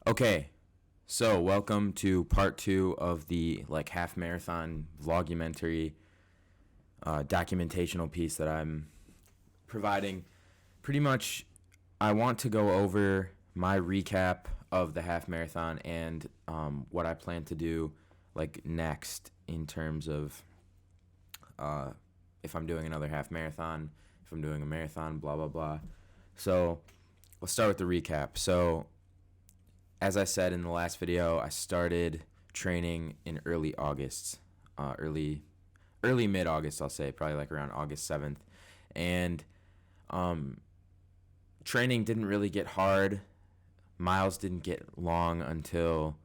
Okay, so welcome to part two of the half marathon vlogumentary documentational piece that I'm providing. Pretty much, I want to go over my recap of the half marathon and what I plan to do next in terms of uh, if I'm doing another half marathon, if I'm doing a marathon, blah blah blah. So let's start with the recap. So as I said in the last video, I started training in early August, early mid August, I'll say, probably like around August 7th, and um, training didn't really get hard. Miles didn't get long until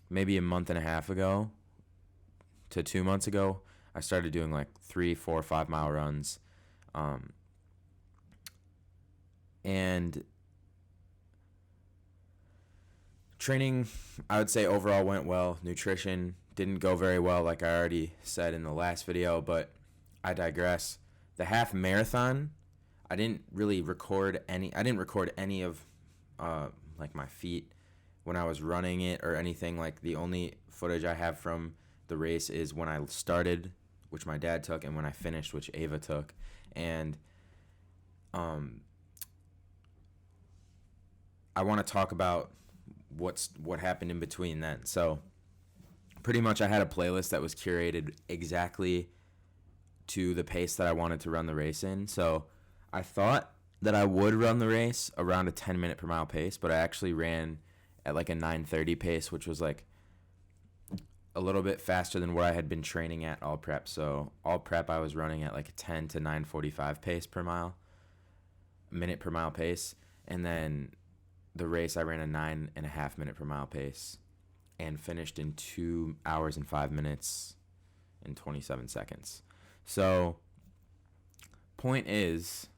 maybe a month and a half ago to 2 months ago. I started doing like 3, 4, 5 mile runs, and training, I would say overall went well. Nutrition didn't go very well, like I already said in the last video, but I digress. The half marathon, I didn't record any of my feet when I was running it or anything. Like the only footage I have from the race is when I started, which my dad took, and when I finished, which Ava took. And I want to talk about what happened in between then. So pretty much I had a playlist that was curated exactly to the pace that I wanted to run the race in. So I thought that I would run the race around a 10-minute per mile pace, but I actually ran at like a 9:30 pace, which was like a little bit faster than what I had been training at all prep. So all prep I was running at like a 10 to 9:45 pace per mile, minute per mile pace, and then the race I ran a 9.5 minute per mile pace and finished in 2 hours and 5 minutes and 27 seconds. So point is,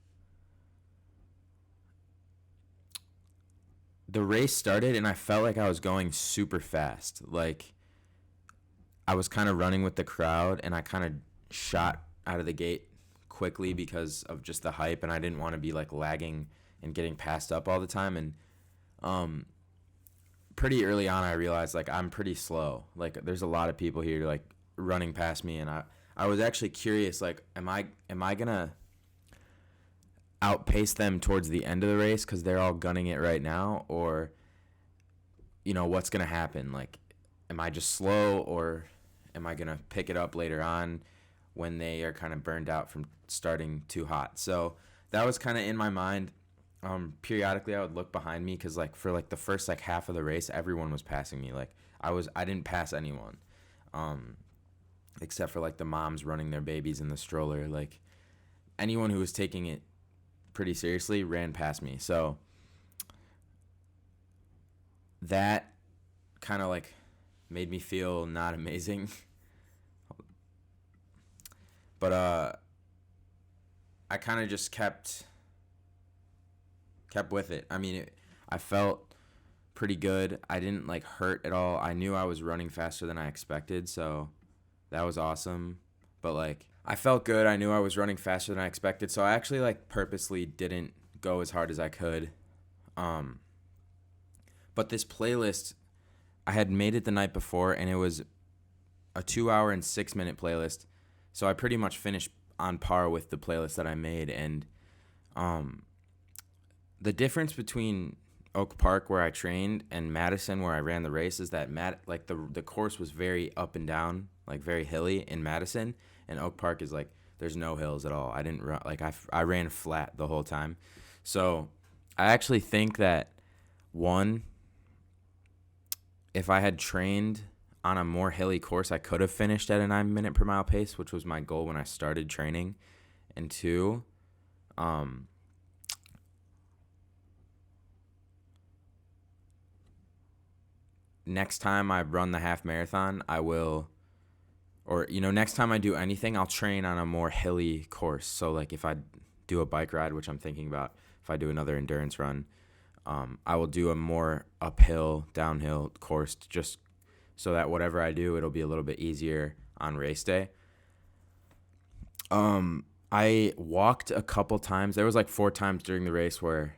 the race started and I felt like I was going super fast. Like I was kind of running with the crowd and I kind of shot out of the gate quickly because of just the hype, and I didn't want to be like lagging and getting passed up all the time. And pretty early on I realized like I'm pretty slow. Like there's a lot of people here like running past me, and I was actually curious, like am I gonna outpace them towards the end of the race because they're all gunning it right now, or what's gonna happen? Like am I just slow, or am I gonna pick it up later on when they are kind of burned out from starting too hot? So that was kind of in my mind. Periodically I would look behind me because like for like the first like half of the race everyone was passing me. Like I didn't pass anyone, except for like the moms running their babies in the stroller. Like anyone who was taking it pretty seriously ran past me. So that kind of like made me feel not amazing. But I kind of just kept with it. I mean, I felt pretty good. I didn't like hurt at all. I knew I was running faster than I expected, so that was awesome. But like I felt good. I knew I was running faster than I expected, so I actually like purposely didn't go as hard as I could. But this playlist, I had made it the night before, and it was a 2 hour and 6 minute playlist. So I pretty much finished on par with the playlist that I made. And the difference between Oak Park, where I trained, and Madison, where I ran the race, is that the course was very up and down, like very hilly in Madison, and Oak Park is like there's no hills at all. I didn't run I ran flat the whole time. So I actually think that if I had trained on a more hilly course, I could have finished at a 9 minute per mile pace, which was my goal when I started training. And two, next time I run the half marathon, I will, or next time I do anything, I'll train on a more hilly course. So like if I do a bike ride, which I'm thinking about, if I do another endurance run, I will do a more uphill, downhill course, just so that whatever I do, it'll be a little bit easier on race day. I walked a couple times. There was like 4 times during the race where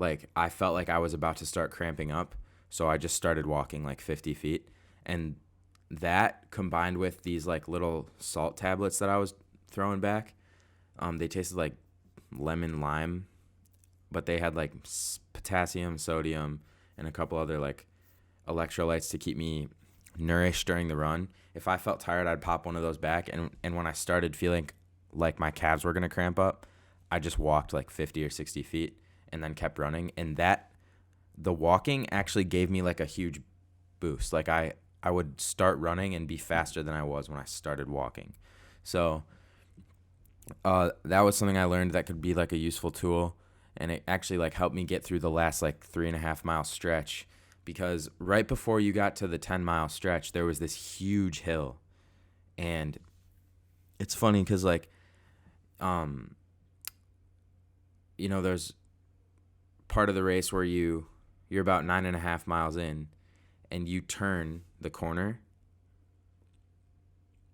like I felt like I was about to start cramping up, so I just started walking like 50 feet. And that combined with these like little salt tablets that I was throwing back, they tasted like lemon lime, but they had like potassium, sodium, and a couple other like electrolytes to keep me nourished during the run. If I felt tired, I'd pop one of those back, and when I started feeling like my calves were gonna cramp up, I just walked like 50 or 60 feet and then kept running. And that the walking actually gave me like a huge boost. Like I would start running and be faster than I was when I started walking. So that was something I learned that could be like a useful tool, and it actually like helped me get through the last like 3.5 mile stretch, because right before you got to the 10 mile stretch, there was this huge hill. And it's funny because like there's part of the race where you're about 9.5 miles in, and you turn the corner.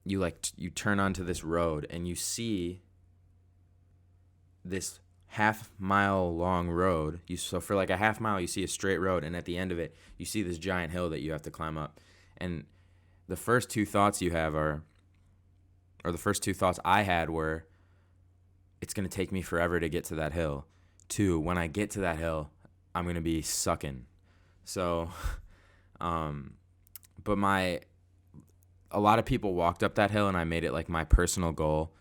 You turn onto this road, and you see this half-mile long road. So for like a half mile, you see a straight road, and at the end of it, you see this giant hill that you have to climb up. And the first two thoughts you have or the first two thoughts I had were, it's going to take me forever to get to that hill. Two, when I get to that hill, I'm going to be sucking. So, but a lot of people walked up that hill, and I made it like my personal goal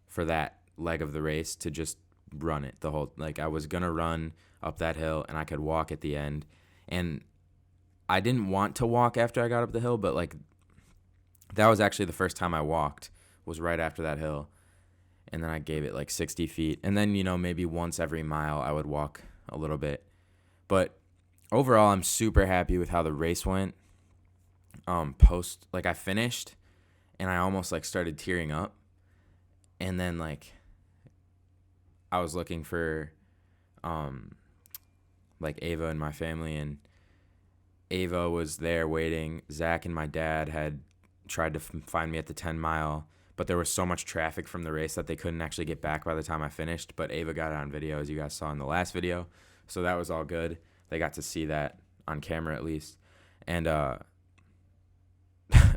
for that leg of the race to just run it the whole, like I was going to run up that hill and I could walk at the end. And I didn't want to walk after I got up the hill, but like that was actually the first time I walked, was right after that hill. And then I gave it like 60 feet. And then, maybe once every mile I would walk a little bit. But overall, I'm super happy with how the race went. I finished and I almost like started tearing up. And then like I was looking for like Ava and my family, and Ava was there waiting. Zach and my dad had tried to find me at the 10 mile, but there was so much traffic from the race that they couldn't actually get back by the time I finished. But Ava got it on video, as you guys saw in the last video. So that was all good. They got to see that on camera at least. And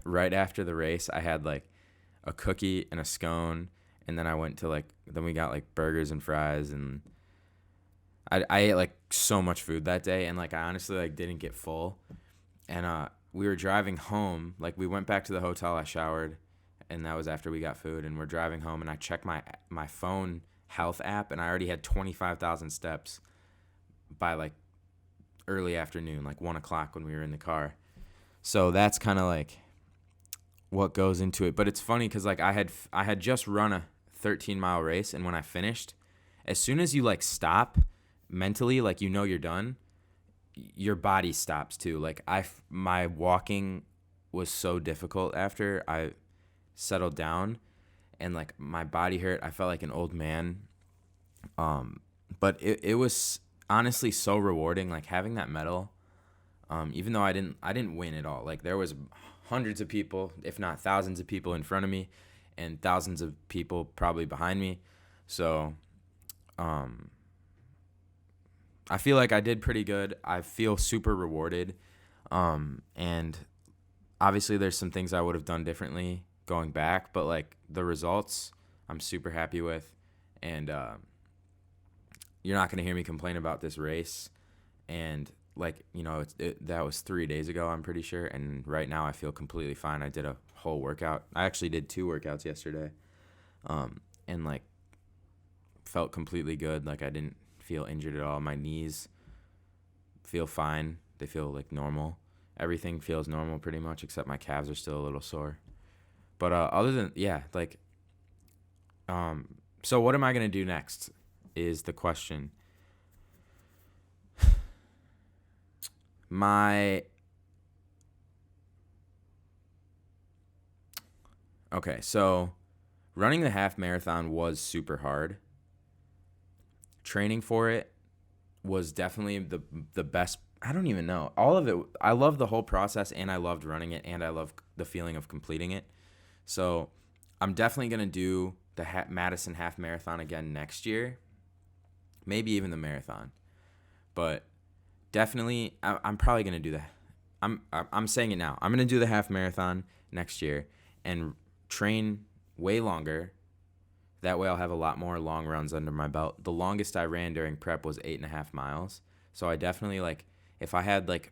right after the race, I had like a cookie and a scone. And then I went to then we got like burgers and fries. And I ate like so much food that day. And like I honestly like didn't get full. And we were driving home. Like we went back to the hotel, I showered. And that was after we got food, and we're driving home, and I checked my phone health app, and I already had 25,000 steps by like early afternoon, like 1 o'clock when we were in the car. So that's kind of like what goes into it. But it's funny because like I had just run a 13-mile race, and when I finished, as soon as you like stop mentally, like you're done, your body stops too. Like my walking was so difficult after I settled down, and like my body hurt. I felt like an old man. But it was honestly so rewarding, like having that medal. Even though I didn't win at all. Like there was hundreds of people, if not thousands of people in front of me, and thousands of people probably behind me. So I feel like I did pretty good. I feel super rewarded. And obviously there's some things I would have done differently going back, but like the results I'm super happy with. And you're not going to hear me complain about this race. And like, that was 3 days ago, I'm pretty sure. And right now I feel completely fine. I did a whole workout. I actually did 2 workouts yesterday. And like felt completely good. Like I didn't feel injured at all. My knees feel fine. They feel like normal. Everything feels normal pretty much, except my calves are still a little sore. But other than, so what am I going to do next is the question. Okay, so running the half marathon was super hard. Training for it was definitely the best. I don't even know. All of it, I loved the whole process, and I loved running it, and I love the feeling of completing it. So I'm definitely going to do the Madison half marathon again next year, maybe even the marathon. but definitely I'm probably gonna do that. I'm saying it now. I'm gonna do the half marathon next year and train way longer. That way I'll have a lot more long runs under my belt. The longest I ran during prep was 8.5 miles. So I definitely like if I had like,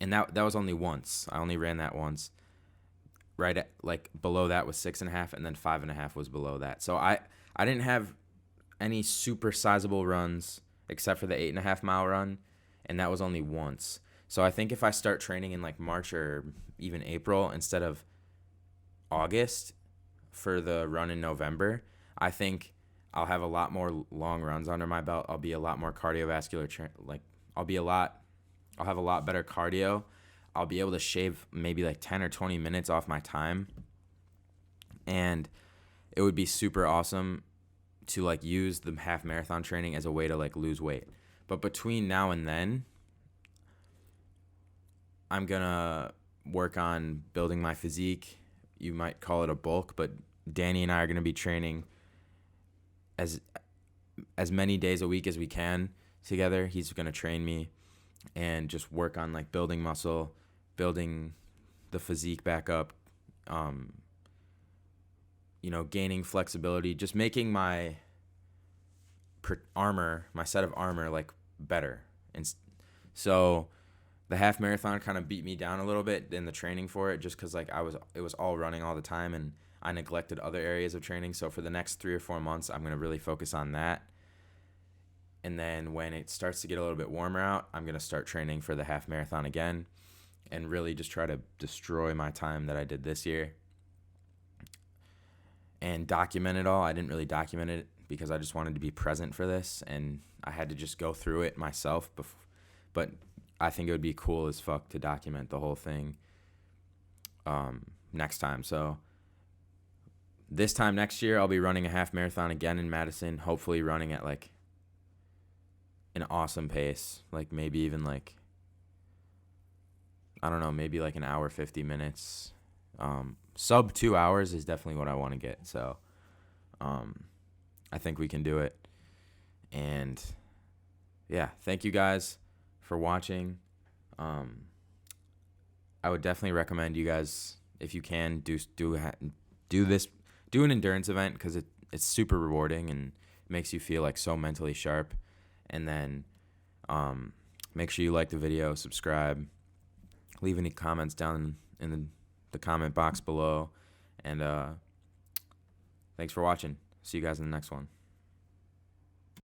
and that was only once. I only ran that once. Right at like below that was 6.5, and then 5.5 was below that. So I didn't have any super sizable runs except for the 8.5 mile run, and that was only once. So I think if I start training in like March or even April instead of August for the run in November, I think I'll have a lot more long runs under my belt. I'll be a lot more cardiovascular, I'll have a lot better cardio. I'll be able to shave maybe like 10 or 20 minutes off my time. And it would be super awesome to like use the half marathon training as a way to like lose weight. But between now and then, I'm going to work on building my physique. You might call it a bulk, but Danny and I are going to be training as many days a week as we can together. He's going to train me and just work on like building muscle, building the physique back up, gaining flexibility, just making my my set of armor like better. And so the half marathon kind of beat me down a little bit in the training for it, just because like it was all running all the time and I neglected other areas of training. So for the next 3 or 4 months, I'm going to really focus on that. And then when it starts to get a little bit warmer out, I'm going to start training for the half marathon again and really just try to destroy my time that I did this year and document it all. I didn't really document it because I just wanted to be present for this, and I had to just go through it myself. But I think it would be cool as fuck to document the whole thing next time. So this time next year, I'll be running a half marathon again in Madison, hopefully running at like an awesome pace, like maybe even like, I don't know, maybe like an hour, 50 minutes. Sub 2 hours is definitely what I want to get. So I think we can do it. And yeah, thank you guys for watching. I would definitely recommend you guys, if you can, do an endurance event, because it's super rewarding and makes you feel like so mentally sharp. And then make sure you like the video, subscribe, leave any comments down in the comment box below. And thanks for watching. See you guys in the next one.